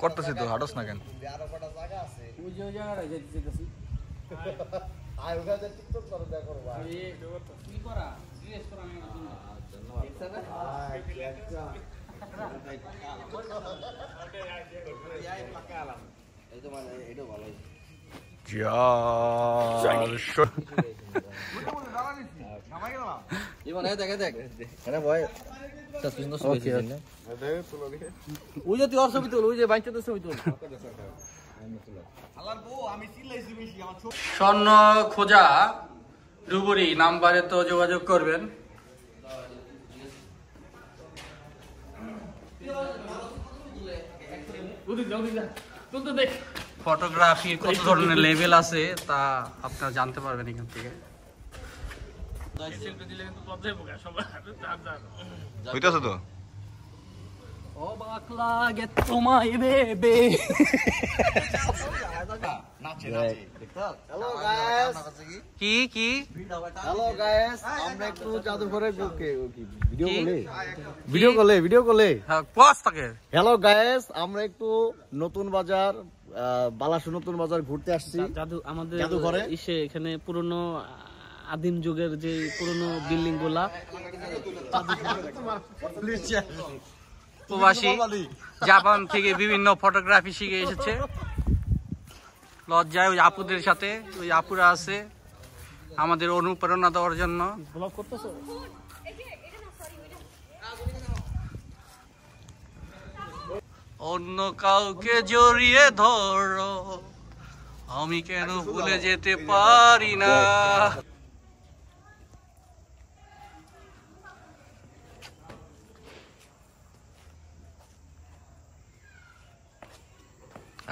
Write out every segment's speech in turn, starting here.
করতেছি তো হাঁটস না কেন স্বর্ণ খোঁজা ডুবুরি নাম্বারে তো যোগাযোগ করবেন। ফটোগ্রাফির কত ধরনের লেভেল আছে তা আপনারা জানতে পারবেন এখান থেকে। হইতাছে তো অবাক লাগে তোমায় ভেবে। হ্যালো গাইস, কি কি হ্যালো গাইস, আমরা একটু জাদুঘরে ভিডিও কলে হ্যাঁ ক্লাস থাকে। হ্যালো গাইস, আমরা একটু নতুন বাজার বালাসু নতুন বাজার ঘুরতে আসছি। আমাদের জাদুঘরে এখানে পুরনো আদিম যুগের যে পুরনো বিল্ডিং গুলা প্রবাসী জাপান থেকে বিভিন্ন ফটোগ্রাফি শিখে এসেছে লজ্জায়। ওই আপুদের সাথে ওই আপুরা আছে আমাদের অনুপ্রেরণা দেওয়ার জন্য। অন্য কাউকে জড়িয়ে ধরো, আমি কেন ভুলে যেতে পারি না।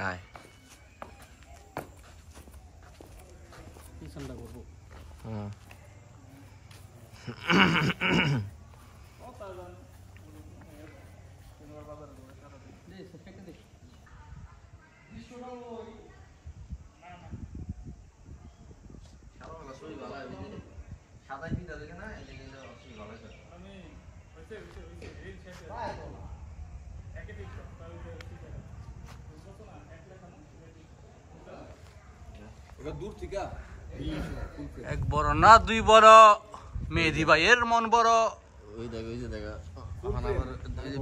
আয় এক বড় না দুই বড়, মেহেদি ভাইয়ের মন বড়। ওই যে দেখা এখন আবার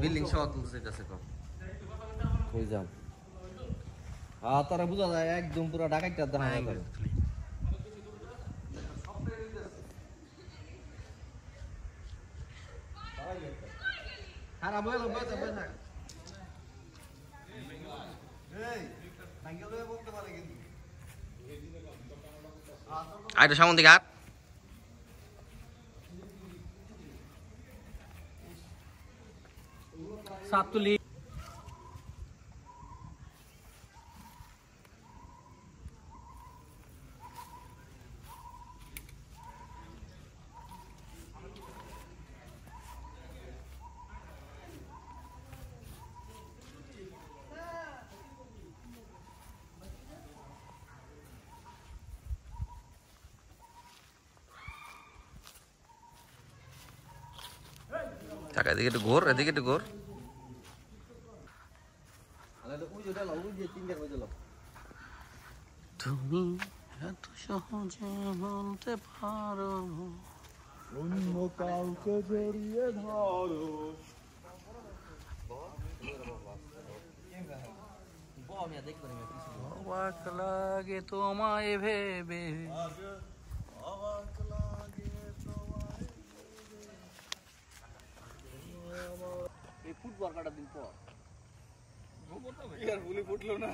বিল্ডিং সহ তুলছে কাছে কম কই যাম। তারা বুঝা যায় একদম পুরো ডাকাইটা দেখা যায়। খারাপ হলো বসে বসে এই নাঙ্গেল হয়ে বলতে পারে কিন্তু আইটা সামন দিকে হাট। সাততুলি এদিকে একটু ঘোর, এদিকে একটু ঘোর। তুমি এত সহজে বলতে পারো অন্য কাউকে জড়িয়ে ধরো। অবাক লাগে তোমায় ভেবে। ফুটবল কাটা দিন পর ফুটলো না।